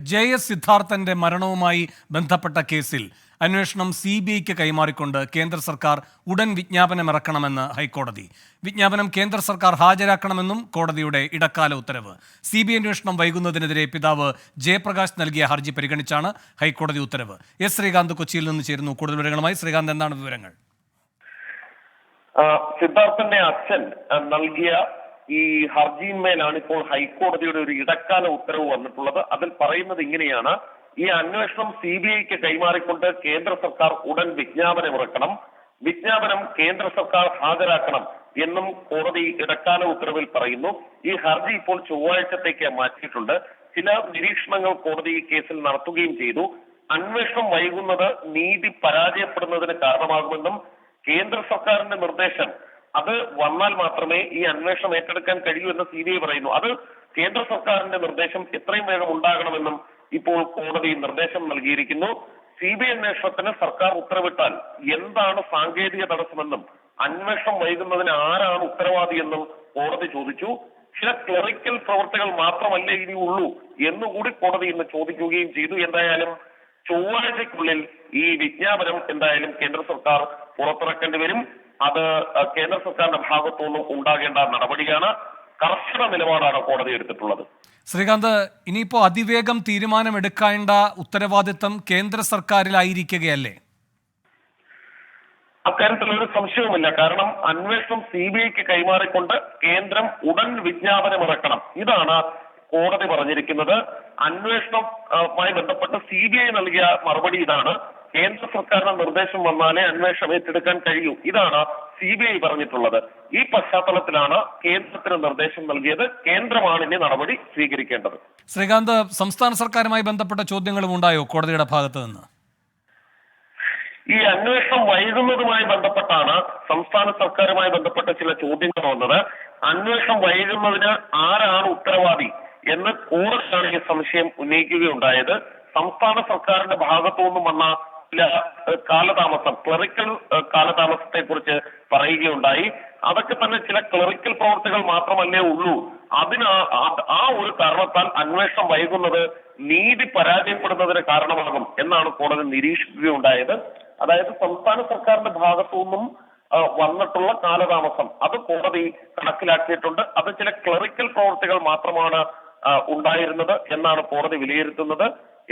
JS സിദ്ധാർത്ഥന്റെ മരണവുമായി ബന്ധപ്പെട്ട കേസിൽ അന്വേഷണം CBIക്ക് കൈമാറിക്കൊണ്ട് കേന്ദ്ര സർക്കാർ ഉടൻ വിജ്ഞാപനമിറക്കണമെന്ന് ഹൈക്കോടതി. വിജ്ഞാപനം കേന്ദ്ര സർക്കാർ ഹാജരാക്കണമെന്നും കോടതിയുടെ ഇടക്കാല ഉത്തരവ്. CBI അന്വേഷണം വൈകുന്നതിനെതിരെ പിതാവ് ജയപ്രകാശ് നൽകിയ ഹർജി പരിഗണിച്ചാണ് ഹൈക്കോടതി ഉത്തരവ്. S. ശ്രീകാന്ത് കൊച്ചിയിൽ നിന്ന് ചേരുന്നു. കൂടുതൽ വിവരങ്ങളുമായി. ശ്രീകാന്ത്, എന്താണ് വിവരങ്ങൾ? സിദ്ധാർത്ഥന്റെ അച്ഛൻ നൽകിയ ഈ ഹർജിയിന്മേലാണ് ഇപ്പോൾ ഹൈക്കോടതിയുടെ ഒരു ഇടക്കാല ഉത്തരവ് വന്നിട്ടുള്ളത്. അതിൽ പറയുന്നത് ഇങ്ങനെയാണ്: ഈ അന്വേഷണം CBIക്ക് കൈമാറിക്കൊണ്ട് കേന്ദ്ര സർക്കാർ ഉടൻ വിജ്ഞാപനമിറക്കണം, വിജ്ഞാപനം കേന്ദ്ര സർക്കാർ ഹാജരാക്കണം എന്നും കോടതി ഇടക്കാല ഉത്തരവിൽ പറയുന്നു. ഈ ഹർജി ഇപ്പോൾ ചൊവ്വാഴ്ചത്തേക്ക് മാറ്റിയിട്ടുണ്ട്. ചില നിരീക്ഷണങ്ങൾ കോടതി ഈ കേസിൽ നടത്തുകയും ചെയ്തു. അന്വേഷണം വൈകുന്നത് നീതി പരാജയപ്പെടുന്നതിന് കാരണമാകുമെന്നും കേന്ദ്ര സർക്കാരിന്റെ നിർദ്ദേശം അത് വന്നാൽ മാത്രമേ ഈ അന്വേഷണം ഏറ്റെടുക്കാൻ കഴിയൂ എന്ന് CBI പറയുന്നു. അത് കേന്ദ്ര സർക്കാരിന്റെ നിർദ്ദേശം എത്രയും വേഗം ഉണ്ടാകണമെന്നും ഇപ്പോൾ കോടതി നിർദ്ദേശം നൽകിയിരിക്കുന്നു. CBI അന്വേഷണത്തിന് സർക്കാർ ഉത്തരവിട്ടാൽ എന്താണ് സാങ്കേതിക തടസ്സമെന്നും അന്വേഷണം വൈകുന്നതിന് ആരാണ് ഉത്തരവാദിയെന്നും കോടതി ചോദിച്ചു. ചില ക്ലറിക്കൽ പ്രവർത്തികൾ മാത്രമല്ലേ ഇനി ഉള്ളൂ എന്നുകൂടി കോടതി ഇന്ന് ചോദിക്കുകയും ചെയ്തു. എന്തായാലും ചൊവ്വാഴ്ചയ്ക്കുള്ളിൽ ഈ വിജ്ഞാപനം എന്തായാലും കേന്ദ്ര സർക്കാർ പുറത്തിറക്കേണ്ടി വരും. അത് കേന്ദ്ര സർക്കാരിന്റെ ഭാഗത്തുനിന്നും ഉണ്ടാകേണ്ട നടപടിയാണ്. കർശന നിലപാടാണ് കോടതി എടുത്തിട്ടുള്ളത്. ശ്രീകാന്ത്, ഇനിയിപ്പോ അതിവേഗം തീരുമാനമെടുക്കേണ്ട ഉത്തരവാദിത്തം കേന്ദ്ര സർക്കാരിലായിരിക്കുകയല്ലേ? അക്കാര്യത്തിൽ ഒരു സംശയവുമില്ല. കാരണം അന്വേഷണം CBIക്ക് കൈമാറിക്കൊണ്ട് കേന്ദ്രം ഉടൻ വിജ്ഞാപനമിറക്കണം, ഇതാണ് കോടതി പറഞ്ഞിരിക്കുന്നത്. അന്വേഷണവുമായി ബന്ധപ്പെട്ട് CBI നൽകിയ മറുപടി ഇതാണ്: കേന്ദ്ര സർക്കാരിന്റെ നിർദ്ദേശം വന്നാലേ അന്വേഷണം ഏറ്റെടുക്കാൻ കഴിയൂ, ഇതാണ് CBI പറഞ്ഞിട്ടുള്ളത്. ഈ പശ്ചാത്തലത്തിലാണ് കേന്ദ്രത്തിന് നിർദ്ദേശം നൽകിയത്. കേന്ദ്രമാണ് ഇനി നടപടി സ്വീകരിക്കേണ്ടത്. ശ്രീകാന്ത്, സംസ്ഥാന സർക്കാരുമായി ബന്ധപ്പെട്ട ചോദ്യങ്ങളും ഉണ്ടായോ കോടതിയുടെ ഭാഗത്ത് നിന്ന്? ഈ അന്വേഷണം വൈകുന്നതുമായി ബന്ധപ്പെട്ടാണ് സംസ്ഥാന സർക്കാരുമായി ബന്ധപ്പെട്ട ചില ചോദ്യങ്ങൾ വന്നത്. അന്വേഷണം വൈകുന്നതിന് ആരാണ് ഉത്തരവാദി എന്ന് കോടതിയാണ് ഈ സംശയം ഉന്നയിക്കുകയുണ്ടായത്. സംസ്ഥാന സർക്കാരിന്റെ ഭാഗത്തു നിന്നും വന്ന ചില കാലതാമസം, ക്ലറിക്കൽ കാലതാമസത്തെ കുറിച്ച് പറയുകയുണ്ടായി. അതൊക്കെ തന്നെ ചില ക്ലറിക്കൽ പ്രവർത്തികൾ മാത്രമല്ലേ ഉള്ളൂ, ആ ഒരു കാരണത്താൽ അന്വേഷണം വൈകുന്നത് നീതി പരാജയപ്പെടുന്നതിന് കാരണമാകും എന്നാണ് കോടതി നിരീക്ഷിക്കുകയുണ്ടായത്. അതായത് സംസ്ഥാന സർക്കാരിന്റെ ഭാഗത്തു നിന്നും വന്നിട്ടുള്ള കാലതാമസം അത് കോടതി കണക്കിലാക്കിയിട്ടുണ്ട്. അത് ചില ക്ലറിക്കൽ പ്രവർത്തികൾ മാത്രമാണ് ഉണ്ടായിരുന്നത് എന്നാണ് കോടതി വിലയിരുത്തുന്നത്.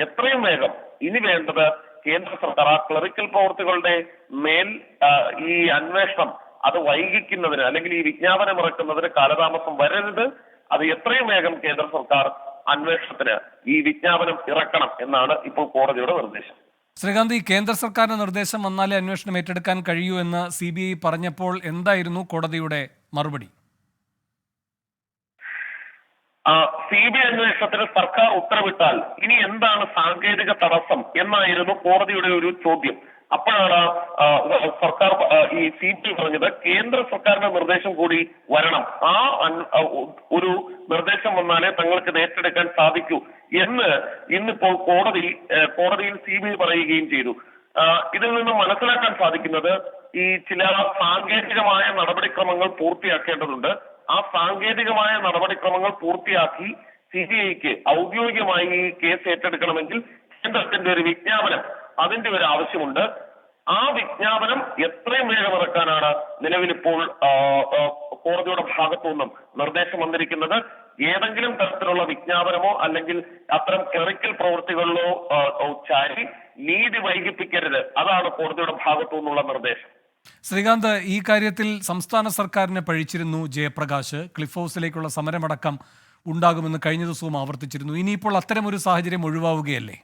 എത്രയും വേഗം ഇനി വേണ്ടത് കേന്ദ്ര സർക്കാർ ആ ക്ലറിക്കൽ പ്രവർത്തികളുടെ മേൽ ഈ അന്വേഷണം അത് വൈകിക്കുന്നതിന് അല്ലെങ്കിൽ ഈ വിജ്ഞാപനം ഇറക്കുന്നതിന് കാലതാമസം വരരുത്. അത് എത്രയും വേഗം കേന്ദ്ര സർക്കാർ അന്വേഷണത്തിന് ഈ വിജ്ഞാപനം ഇറക്കണം എന്നാണ് ഇപ്പോൾ കോടതിയുടെ നിർദ്ദേശം. ശ്രീകാന്ത്, ഈ കേന്ദ്ര സർക്കാരിന്റെ നിർദ്ദേശം വന്നാലേ അന്വേഷണം ഏറ്റെടുക്കാൻ കഴിയൂ എന്ന് CBI പറഞ്ഞപ്പോൾ എന്തായിരുന്നു കോടതിയുടെ മറുപടി? CBI അന്വേഷണത്തിന് സർക്കാർ ഉത്തരവിട്ടാൽ ഇനി എന്താണ് സാങ്കേതിക തടസ്സം എന്നായിരുന്നു കോടതിയുടെ ഒരു ചോദ്യം. അപ്പോഴാണ് സർക്കാർ ഈ CBI പറഞ്ഞത് കേന്ദ്ര സർക്കാരിന്റെ നിർദ്ദേശം കൂടി വരണം, ഒരു നിർദ്ദേശം വന്നാലേ തങ്ങൾക്ക് ഇത് ഏറ്റെടുക്കാൻ സാധിക്കൂ എന്ന് ഇന്നിപ്പോൾ കോടതിയിൽ CBI പറയുകയും ചെയ്തു. ഇതിൽ നിന്ന് മനസ്സിലാക്കാൻ സാധിക്കുന്നത് ഈ ചില സാങ്കേതികമായ നടപടിക്രമങ്ങൾ പൂർത്തിയാക്കേണ്ടതുണ്ട്. ആ സാങ്കേതികമായ നടപടിക്രമങ്ങൾ പൂർത്തിയാക്കി CBIക്ക് ഔദ്യോഗികമായി ഈ കേസ് ഏറ്റെടുക്കണമെങ്കിൽ കേന്ദ്രത്തിന്റെ ഒരു വിജ്ഞാപനം, അതിന്റെ ഒരു ആവശ്യമുണ്ട്. ആ വിജ്ഞാപനം എത്രയും വേഗം ഇറക്കാനാണ് നിലവിലിപ്പോൾ കോടതിയുടെ ഭാഗത്തു നിന്നും നിർദ്ദേശം വന്നിരിക്കുന്നത്. ഏതെങ്കിലും തരത്തിലുള്ള വിജ്ഞാപനമോ അല്ലെങ്കിൽ അത്തരം ക്ലറിക്കൽ പ്രവൃത്തികളിലോ ചാരി നീതി വൈകിപ്പിക്കരുത്, അതാണ് കോടതിയുടെ ഭാഗത്തു നിന്നുള്ള നിർദ്ദേശം. ശ്രീകാന്ത്, ഈ കാര്യത്തിൽ സംസ്ഥാന സർക്കാരിനെ പഴിച്ചിരുന്നു ജയപ്രകാശ്. ക്ലിഫ് ഹൗസിലേക്കുള്ള സമരമടക്കം ഉണ്ടാകുമെന്ന് കഴിഞ്ഞ ദിവസവും ആവർത്തിച്ചിരുന്നു. ഇനിയിപ്പോൾ അത്തരമൊരു സാഹചര്യം ഒഴിവാവുകയല്ലേ?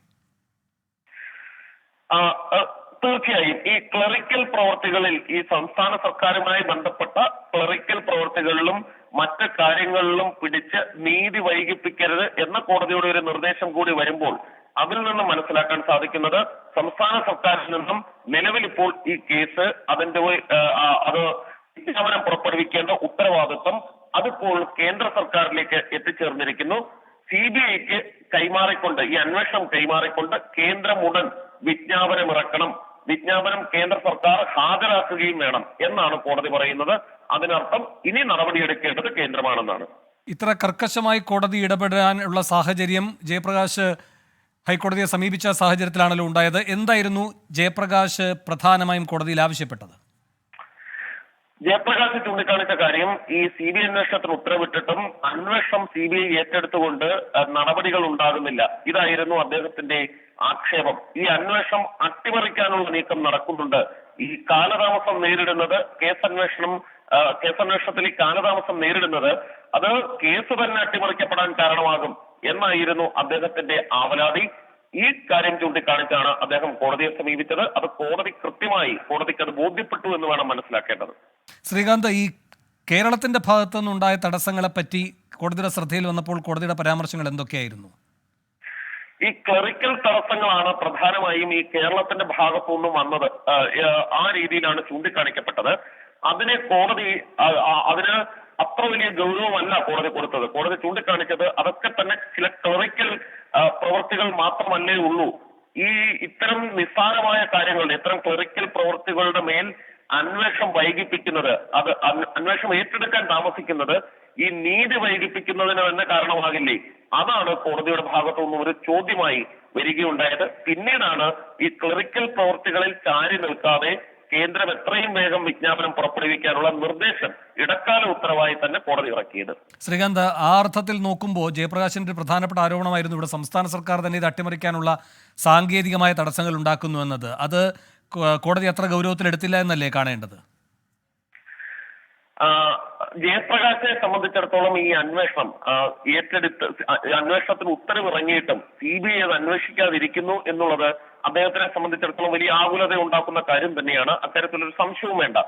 തീർച്ചയായും ഈ ക്ലറിക്കൽ പ്രവർത്തികളിൽ, ഈ സംസ്ഥാന സർക്കാരുമായി ബന്ധപ്പെട്ട ക്ലറിക്കൽ പ്രവർത്തികളിലും മറ്റ് കാര്യങ്ങളിലും പിടിച്ച് നീതി വൈകിപ്പിക്കരുത് എന്ന കോടതിയുടെ ഒരു നിർദ്ദേശം കൂടി വരുമ്പോൾ അതിൽ നിന്ന് മനസ്സിലാക്കാൻ സാധിക്കുന്നത് സംസ്ഥാന സർക്കാരിൽ നിന്നും നിലവിൽ ഇപ്പോൾ ഈ കേസ് അത് വിജ്ഞാപനം പുറപ്പെടുവിക്കേണ്ട ഉത്തരവാദിത്വം അതിപ്പോൾ കേന്ദ്ര സർക്കാരിലേക്ക് എത്തിച്ചേർന്നിരിക്കുന്നു. CBIക്ക് കൈമാറിക്കൊണ്ട്, ഈ അന്വേഷണം കൈമാറിക്കൊണ്ട് കേന്ദ്രം ഉടൻ വിജ്ഞാപനം ഇറക്കണം, വിജ്ഞാപനം കേന്ദ്ര സർക്കാർ ഹാജരാക്കുകയും വേണം എന്നാണ് കോടതി പറയുന്നത്. അതിനർത്ഥം ഇനി നടപടിയെടുക്കേണ്ടത് കേന്ദ്രമാണെന്നാണ്. ഇത്ര കർക്കശമായി കോടതി ഇടപെടാനുള്ള സാഹചര്യം ജയപ്രകാശ് ഹൈക്കോടതിയെ സമീപിച്ച സാഹചര്യത്തിലാണല്ലോ ഉണ്ടായത്. എന്തായിരുന്നു ജയപ്രകാശ് പ്രധാനമായും കോടതിയിൽ ആവശ്യപ്പെട്ടത്? ജയപ്രകാശ് ചൂണ്ടിക്കാണിച്ച കാര്യം, ഈ CBI അന്വേഷണത്തിന് ഉത്തരവിട്ടിട്ടും അന്വേഷണം CBI ഏറ്റെടുത്തുകൊണ്ട് നടപടികൾ ഉണ്ടാകുന്നില്ല. ഇതായിരുന്നു അദ്ദേഹത്തിന്റെ ആക്ഷേപം. ഈ അന്വേഷണം അട്ടിമറിക്കാനുള്ള നീക്കം നടക്കുന്നുണ്ട്. ഈ കാലതാമസം നേരിടുന്നത് കേസന്വേഷണത്തിൽ ഈ കാലതാമസം നേരിടുന്നത് അത് കേസ് തന്നെ അട്ടിമറിക്കപ്പെടാൻ കാരണമാകും എന്നായിരുന്നു അദ്ദേഹത്തിന്റെ ആവലാതി. ഈ കാര്യം ചൂണ്ടിക്കാണിച്ചാണ് അദ്ദേഹം കോടതിയെ സമീപിച്ചത്. അത് കോടതിക്ക് അത് ബോധ്യപ്പെട്ടു എന്ന് വേണം മനസ്സിലാക്കേണ്ടത്. ശ്രീകാന്ത്, ഈ കേരളത്തിന്റെ ഭാഗത്തു നിന്നുണ്ടായ തടസ്സങ്ങളെപ്പറ്റി കോടതിയുടെ ശ്രദ്ധയിൽ വന്നപ്പോൾ കോടതിയുടെ പരാമർശങ്ങൾ എന്തൊക്കെയായിരുന്നു? ഈ ക്ലറിക്കൽ തടസ്സങ്ങളാണ് പ്രധാനമായും ഈ കേരളത്തിന്റെ ഭാഗത്തുനിന്നും വന്നത്. ആ രീതിയിലാണ് ചൂണ്ടിക്കാണിക്കപ്പെട്ടത്. അതിന് അത്ര വലിയ ഗൗരവമല്ല കോടതി കൊടുത്തത്. കോടതി ചൂണ്ടിക്കാണിച്ചത് അതൊക്കെ തന്നെ ചില ക്ലറിക്കൽ പ്രവൃത്തികൾ മാത്രമല്ലേ ഉള്ളൂ. ഇത്തരം നിസ്സാരമായ കാര്യങ്ങളുടെ, ഇത്തരം ക്ലറിക്കൽ പ്രവൃത്തികളുടെ മേൽ അന്വേഷണം വൈകിപ്പിക്കുന്നത്, അത് അന്വേഷണം ഏറ്റെടുക്കാൻ താമസിക്കുന്നത് ഈ നീതി വൈകിപ്പിക്കുന്നതിന് തന്നെ കാരണമാകില്ലേ? അതാണ് കോടതിയുടെ ഭാഗത്തുനിന്നും ഒരു ചോദ്യമായി വരികയുണ്ടായത്. പിന്നീടാണ് ഈ ക്ലറിക്കൽ പ്രവൃത്തികളിൽ ചാരി നിൽക്കാതെ കേന്ദ്രം എത്രയും വേഗം വിജ്ഞാപനം പുറപ്പെടുവിക്കാനുള്ള നിർദ്ദേശം ഇടക്കാല ഉത്തരവായി തന്നെ കോടതി ഇറക്കിയത്. ശ്രീകാന്ത്, ആ അർത്ഥത്തിൽ നോക്കുമ്പോൾ ജയപ്രകാശിന്റെ ഒരു പ്രധാനപ്പെട്ട ആരോപണമായിരുന്നു ഇവിടെ സംസ്ഥാന സർക്കാർ തന്നെ ഇത് അട്ടിമറിക്കാനുള്ള സാങ്കേതികമായ തടസ്സങ്ങൾ ഉണ്ടാക്കുന്നു എന്നത്. അത് കോടതി അത്ര ഗൗരവത്തിലെടുത്തില്ല എന്നല്ലേ കാണേണ്ടത്? ജയപ്രകാശിനെ സംബന്ധിച്ചിടത്തോളം ഈ അന്വേഷണം അന്വേഷണത്തിന് ഉത്തരവിറങ്ങിയിട്ടും CBI അത് അന്വേഷിക്കാതിരിക്കുന്നു എന്നുള്ളത് അദ്ദേഹത്തിനെ സംബന്ധിച്ചിടത്തോളം വലിയ ആകുലത ഉണ്ടാക്കുന്ന കാര്യം തന്നെയാണ്. അത്തരത്തിലൊരു സംശയവും വേണ്ട.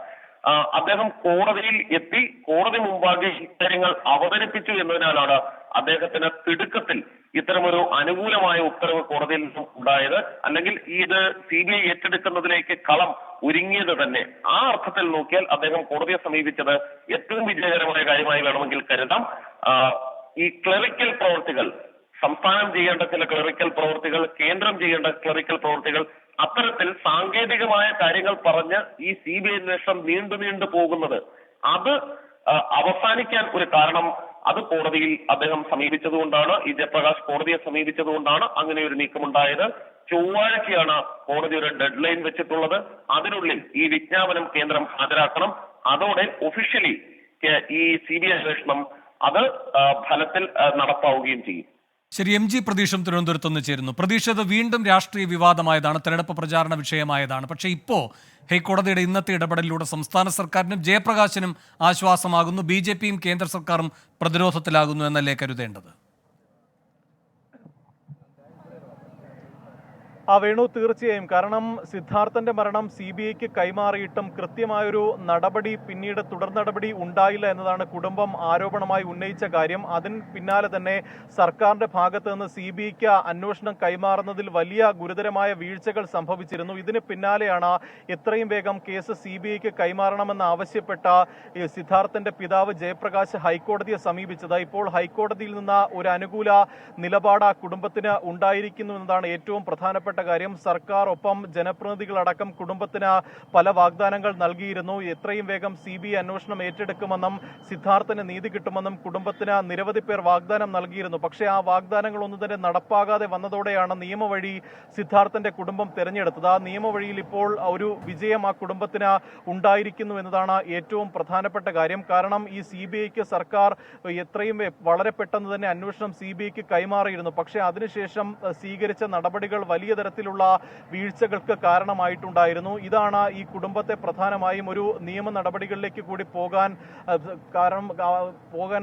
അദ്ദേഹം കോടതിയിൽ എത്തി, കോടതി മുമ്പാകെ ഇക്കാര്യങ്ങൾ അവതരിപ്പിച്ചു എന്നതിനാലാണ് അദ്ദേഹത്തിന് തിടുക്കത്തിൽ ഇത്തരമൊരു അനുകൂലമായ ഉത്തരവ് കോടതിയിൽ നിന്നും ഉണ്ടായത്. അല്ലെങ്കിൽ ഇത് CBI ഏറ്റെടുക്കുന്നതിലേക്ക് കളം ഒരുങ്ങിയത് തന്നെ. ആ അർത്ഥത്തിൽ നോക്കിയാൽ അദ്ദേഹം കോടതിയെ സമീപിച്ചത് ഏറ്റവും വിജയകരമായ കാര്യമായി വേണമെങ്കിൽ കരുതാം. ഈ ക്ലറിക്കൽ പ്രവൃത്തികൾ, സംസ്ഥാനം ചെയ്യേണ്ട ചില ക്ലറിക്കൽ പ്രവൃത്തികൾ, കേന്ദ്രം ചെയ്യേണ്ട ക്ലറിക്കൽ പ്രവൃത്തികൾ, അത്തരത്തിൽ സാങ്കേതികമായ കാര്യങ്ങൾ പറഞ്ഞ് ഈ CBI അന്വേഷണം നീണ്ടു പോകുന്നത് അത് അവസാനിക്കാൻ ഒരു കാരണം അത് കോടതിയിൽ അദ്ദേഹം സമീപിച്ചതുകൊണ്ടാണ്. ഈ ജയപ്രകാശ് കോടതിയെ സമീപിച്ചതുകൊണ്ടാണ് അങ്ങനെ ഒരു നീക്കമുണ്ടായത്. ചൊവ്വാഴ്ചയാണ് കോടതി ഒരു ഡെഡ് ലൈൻ വെച്ചിട്ടുള്ളത്. അതിനുള്ളിൽ ഈ വിജ്ഞാപനം കേന്ദ്രം ഹാജരാക്കണം. അതോടെ ഒഫീഷ്യലി ഈ CBI അന്വേഷണം അത് ഫലത്തിൽ നടപ്പാവുകയും ചെയ്യും. ശരി, MG പ്രതീഷും തിരുവനന്തപുരത്ത് നിന്ന് ചേരുന്നു. പ്രതീക്ഷ, ഇത് വീണ്ടും രാഷ്ട്രീയ വിവാദമായതാണ്, തെരഞ്ഞെടുപ്പ് പ്രചാരണ വിഷയമായതാണ്. പക്ഷേ ഇപ്പോൾ ഹൈക്കോടതിയുടെ ഇന്നത്തെ ഇടപെടലിലൂടെ സംസ്ഥാന സർക്കാരിനും ജയപ്രകാശിനും ആശ്വാസമാകുന്നു, BJPയും കേന്ദ്ര സർക്കാരും പ്രതിരോധത്തിലാകുന്നു എന്നല്ലേ കരുതേണ്ടത്? വേണു, തീർച്ചയായും. കാരണം സിദ്ധാർത്ഥന്റെ മരണം CBIക്ക് കൈമാറിയിട്ടും കൃത്യമായൊരു നടപടി, പിന്നീട് തുടർ നടപടി ഉണ്ടായില്ല എന്നതാണ് കുടുംബം ആരോപണമായി ഉന്നയിച്ച കാര്യം. അതിന് പിന്നാലെ തന്നെ സർക്കാരിന്റെ ഭാഗത്ത് നിന്ന് CBIക്ക് അന്വേഷണം കൈമാറുന്നതിൽ വലിയ ഗുരുതരമായ വീഴ്ചകൾ സംഭവിച്ചിരുന്നു. ഇതിന് പിന്നാലെയാണ് എത്രയും വേഗം കേസ് CBIക്ക് കൈമാറണമെന്ന് ആവശ്യപ്പെട്ട സിദ്ധാർത്ഥന്റെ പിതാവ് ജയപ്രകാശ് ഹൈക്കോടതിയെ സമീപിച്ചത്. ഇപ്പോൾ ഹൈക്കോടതിയിൽ നിന്ന് ഒരു അനുകൂല നിലപാട് കുടുംബത്തിന് ഉണ്ടായിരിക്കുന്നു എന്നതാണ് ഏറ്റവും പ്രധാനപ്പെട്ട കാര്യം. സർക്കാർ ഒപ്പം ജനപ്രതിനിധികളടക്കം കുടുംബത്തിന് പല വാഗ്ദാനങ്ങൾ നൽകിയിരുന്നു. എത്രയും വേഗം CBI അന്വേഷണം ഏറ്റെടുക്കുമെന്നും സിദ്ധാർത്ഥന് നീതി കിട്ടുമെന്നും കുടുംബത്തിന് നിരവധി പേർ വാഗ്ദാനം നൽകിയിരുന്നു. പക്ഷേ ആ വാഗ്ദാനങ്ങളൊന്നും തന്നെ നടപ്പാകാതെ വന്നതോടെയാണ് നിയമവഴി സിദ്ധാർത്ഥന്റെ കുടുംബം തെരഞ്ഞെടുത്തത്. ആ നിയമവഴിയിൽ ഇപ്പോൾ ഒരു വിജയം ആ കുടുംബത്തിന് ഉണ്ടായിരിക്കുന്നു എന്നതാണ് ഏറ്റവും പ്രധാനപ്പെട്ട കാര്യം. കാരണം ഈ CBIക്ക് സർക്കാർ വളരെ പെട്ടെന്ന് തന്നെ അന്വേഷണം CBIക്ക് കൈമാറിയിരുന്നു. പക്ഷേ അതിനുശേഷം സ്വീകരിച്ച നടപടികൾ വലിയ തരത്തിലുള്ള വീഴ്ചകൾക്ക് കാരണമായിട്ടുണ്ടായിരുന്നു. ഇതാണ് ഈ കുടുംബത്തെ പ്രധാനമായും ഒരു നിയമ നടപടികളിലേക്ക് കൂടി പോകാൻ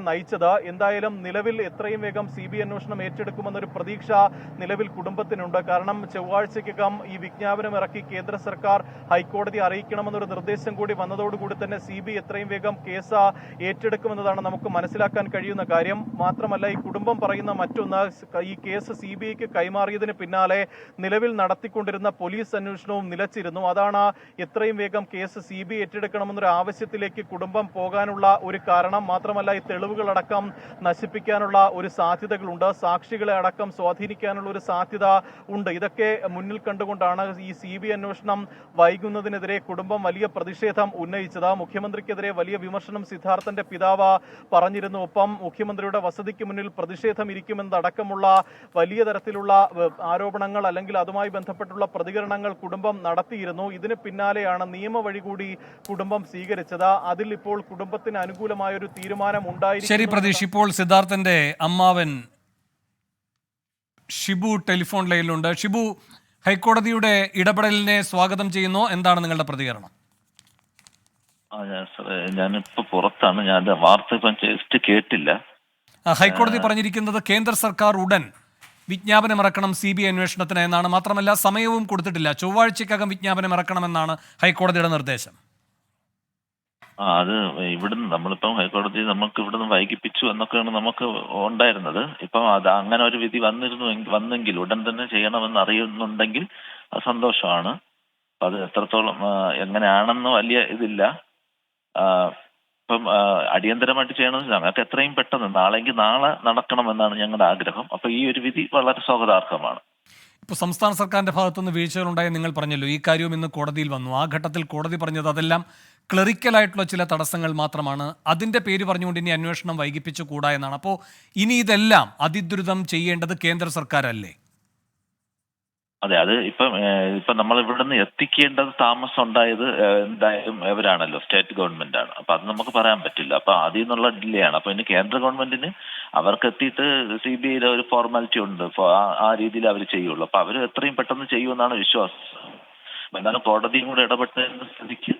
നയിച്ചത്. എന്തായാലും നിലവിൽ എത്രയും വേഗം CBI അന്വേഷണം ഏറ്റെടുക്കുമെന്നൊരു പ്രതീക്ഷ നിലവിൽ കുടുംബത്തിനുണ്ട്. കാരണം ചൊവ്വാഴ്ചയ്ക്കകം ഈ വിജ്ഞാപനം ഇറക്കി കേന്ദ്ര സർക്കാർ ഹൈക്കോടതി അറിയിക്കണമെന്നൊരു നിർദ്ദേശം കൂടി വന്നതോടുകൂടി തന്നെ CBI എത്രയും വേഗം കേസ് ഏറ്റെടുക്കുമെന്നതാണ് നമുക്ക് മനസ്സിലാക്കാൻ കഴിയുന്ന കാര്യം. മാത്രമല്ല, ഈ കുടുംബം പറയുന്ന മറ്റൊന്ന്, ഈ കേസ് CBIക്ക് കൈമാറിയതിന് പിന്നാലെ നിലവിൽ നടത്തിക്കൊണ്ടിരുന്ന പോലീസ് അന്വേഷണവും നിലച്ചിരുന്നു. അതാണ് എത്രയും വേഗം കേസ് CBI ഏറ്റെടുക്കണമെന്നൊരു ആവശ്യത്തിലേക്ക് കുടുംബം പോകാനുള്ള ഒരു കാരണം. മാത്രമല്ല, ഈ തെളിവുകളടക്കം നശിപ്പിക്കാനുള്ള ഒരു സാധ്യതകളുണ്ട്, സാക്ഷികളെ അടക്കം സ്വാധീനിക്കാനുള്ള ഒരു സാധ്യത ഉണ്ട്. ഇതൊക്കെ മുന്നിൽ കണ്ടുകൊണ്ടാണ് ഈ CBI അന്വേഷണം വൈകുന്നതിനെതിരെ കുടുംബം വലിയ പ്രതിഷേധം ഉന്നയിച്ചത്. മുഖ്യമന്ത്രിക്കെതിരെ വലിയ വിമർശനം സിദ്ധാർത്ഥന്റെ പിതാവ് പറഞ്ഞിരുന്നു. ഒപ്പം മുഖ്യമന്ത്രിയുടെ വസതിക്ക് മുന്നിൽ പ്രതിഷേധം ഇരിക്കുമെന്നതടക്കമുള്ള വലിയ തരത്തിലുള്ള ആരോപണങ്ങൾ അല്ലെങ്കിൽ അതുമായി ബന്ധപ്പെട്ടുള്ള പ്രതികരണങ്ങൾ കുടുംബം നടത്തിയിരുന്നു. ഇതിന് പിന്നാലെയാണ് നിയമവഴി കൂടി കുടുംബം സ്വീകരിച്ചത്. അതിൽ ഇപ്പോൾ കുടുംബത്തിന് അനുകൂലമായ ഒരു തീരുമാനം ഉണ്ടായിരിക്കും. ശരി പ്രതീഷ്, ഇപ്പോൾ സിദ്ധാർത്ഥന്റെ അമ്മാവൻ ഷിബു ടെലിഫോൺ ലൈനിലുണ്ട്. ഷിബു, ഹൈക്കോടതിയുടെ ഇടപെടലിനെ സ്വാഗതം ചെയ്യുന്നു. എന്താണ് നിങ്ങളുടെ പ്രതികരണം? ഞാനിപ്പോ പുറത്താണ്, ഞാൻ വാർത്ത ഇപ്പം ജസ്റ്റ് കേട്ടില്ല. ഹൈക്കോടതി പറഞ്ഞിരിക്കുന്നത് കേന്ദ്ര സർക്കാർ ഉടൻ വിജ്ഞാപനം ഇറക്കണം CBI അന്വേഷണത്തിന് എന്നാണ്. മാത്രമല്ല, സമയവും കൊടുത്തിട്ടില്ല. ചൊവ്വാഴ്ചക്കകം വിജ്ഞാപനം ഇറക്കണമെന്നാണ് ഹൈക്കോടതിയുടെ നിർദ്ദേശം. അത് ഇവിടുന്ന് നമ്മളിപ്പം ഹൈക്കോടതി നമുക്ക് ഇവിടുന്ന് വൈകിപ്പിച്ചു എന്നൊക്കെയാണ് നമുക്ക് ഉണ്ടായിരുന്നത്. ഇപ്പം അത് അങ്ങനെ ഒരു വിധി വന്നെങ്കിൽ ഉടൻ തന്നെ ചെയ്യണമെന്ന് അറിയുന്നുണ്ടെങ്കിൽ അത് സന്തോഷമാണ്. അപ്പം അത് എത്രത്തോളം എങ്ങനെയാണെന്ന് വലിയ ഇതില്ല. ഇപ്പം അടിയന്തരമായിട്ട് ചെയ്യണമെന്ന് ഞങ്ങൾക്ക് എത്രയും പെട്ടെന്ന് നാളെങ്കിൽ നാളെ നടക്കണമെന്നാണ് ഞങ്ങളുടെ ആഗ്രഹം. അപ്പൊ ഈ ഒരു വിധി വളരെ സ്വാഗതാർഹമാണ്. ഇപ്പോൾ സംസ്ഥാന സർക്കാരിന്റെ ഭാഗത്തുനിന്ന് വീഴ്ചകളുണ്ടായി നിങ്ങൾ പറഞ്ഞല്ലോ. ഈ കാര്യവും ഇന്ന് കോടതിയിൽ വന്നു. ആ ഘട്ടത്തിൽ കോടതി പറഞ്ഞത് അതെല്ലാം ക്ലറിക്കലായിട്ടുള്ള ചില തടസ്സങ്ങൾ മാത്രമാണ്, അതിന്റെ പേര് പറഞ്ഞുകൊണ്ട് ഇനി അന്വേഷണം വൈകിപ്പിച്ചു കൂടാ എന്നാണ്. അപ്പോൾ ഇനി ഇതെല്ലാം അതിദ്രുതം ചെയ്യേണ്ടത് കേന്ദ്ര സർക്കാരല്ലേ? അതെ, അത് ഇപ്പം നമ്മൾ ഇവിടുന്ന് എത്തിക്കേണ്ടത് താമസം ഉണ്ടായത് എന്തായാലും ഇവരാണല്ലോ, സ്റ്റേറ്റ് ഗവൺമെന്റ് ആണ്. അപ്പൊ അത് നമുക്ക് പറയാൻ പറ്റില്ല. അപ്പൊ അതിൽ നിന്നുള്ള ഡിലേ ആണ്. അപ്പൊ ഇനി കേന്ദ്ര ഗവൺമെന്റിന് അവർക്ക് എത്തിയിട്ട് CBIയുടെ ഒരു ഫോർമാലിറ്റി ഉണ്ട്, ആ രീതിയിൽ അവർ ചെയ്യുള്ളൂ. അപ്പൊ അവർ എത്രയും പെട്ടെന്ന് ചെയ്യുമെന്നാണ് വിശ്വാസം. എന്നാലും കോടതിയും കൂടെ ഇടപെട്ടതിന്റെ സ്ഥിതിക്ക്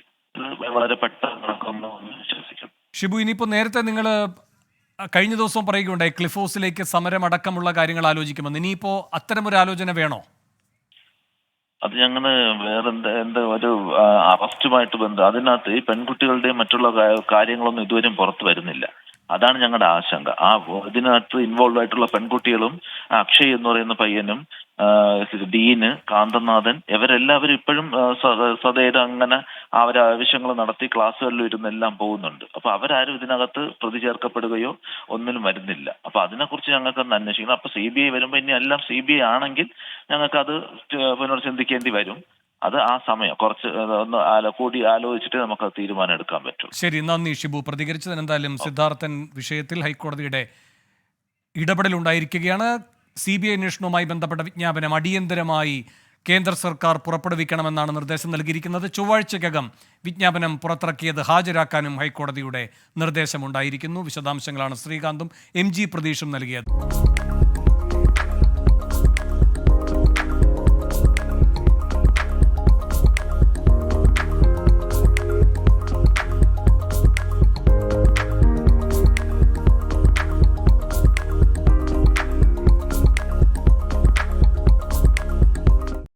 വളരെ പെട്ടെന്ന് നടക്കുമെന്ന് വിശ്വസിക്കുന്നു. ഷിബു, ഇനിയിപ്പോൾ നേരത്തെ നിങ്ങൾ കഴിഞ്ഞ ദിവസവും പറയുകയുണ്ടായി ക്ലിഫ് ഹൗസിലേക്ക് സമരം അടക്കമുള്ള കാര്യങ്ങൾ ആലോചിക്കുമെന്ന്. ഇനിയിപ്പോൾ അത്തരമൊരു ആലോചന വേണോ? അത് ഞങ്ങള് വേറെ എന്താ ഒരു അറസ്റ്റുമായിട്ട് ബന്ധം, അതിനകത്ത് ഈ പെൺകുട്ടികളുടെയും മറ്റുള്ള കാര്യങ്ങളൊന്നും ഇതുവരെയും പുറത്തു വരുന്നില്ല. അതാണ് ഞങ്ങളുടെ ആശങ്ക. ഇതിനകത്ത് ഇൻവോൾവ് ആയിട്ടുള്ള പെൺകുട്ടികളും അക്ഷയ് എന്ന് പറയുന്ന പയ്യനും ഡീന് കാന്തനാഥൻ ഇവരെല്ലാവരും ഇപ്പോഴും സദൈവ അങ്ങനെ അവരെ ആവശ്യങ്ങൾ നടത്തി ക്ലാസ്സുകളിൽ ഇരുന്നെല്ലാം പോകുന്നുണ്ട്. അപ്പൊ അവരാരും ഇതിനകത്ത് പ്രതി ചേർക്കപ്പെടുകയോ ഒന്നിനും വരുന്നില്ല. അപ്പൊ അതിനെക്കുറിച്ച് ഞങ്ങൾക്കൊന്ന് അന്വേഷിക്കണം. അപ്പൊ CBI വരുമ്പോ ഇനി എല്ലാം CBI ആണെങ്കിൽ ഞങ്ങൾക്ക് അത് പുനർചിന്തിക്കേണ്ടി വരും. അത് ആ സമയം കുറച്ച് ഒന്ന് കൂടി ആലോചിച്ചിട്ട് നമുക്ക് തീരുമാനം എടുക്കാൻ പറ്റും. ശരി, നന്ദി ഷിബു. പ്രതികരിച്ചതിന് എന്തായാലും സിദ്ധാർത്ഥൻ വിഷയത്തിൽ ഹൈക്കോടതിയുടെ ഇടപെടൽ ഉണ്ടായിരിക്കുകയാണ്. CBI അന്വേഷണവുമായി ബന്ധപ്പെട്ട വിജ്ഞാപനം അടിയന്തരമായി കേന്ദ്ര സർക്കാർ പുറപ്പെടുവിക്കണമെന്നാണ് നിർദ്ദേശം നൽകിയിരിക്കുന്നത്. ചൊവ്വാഴ്ചക്കകം വിജ്ഞാപനം പുറത്തിറക്കിയത് ഹാജരാക്കാനും ഹൈക്കോടതിയുടെ നിർദ്ദേശമുണ്ടായിരിക്കുന്നു. വിശദാംശങ്ങളാണ് ശ്രീകാന്തും MG പ്രതീഷും നൽകിയത്.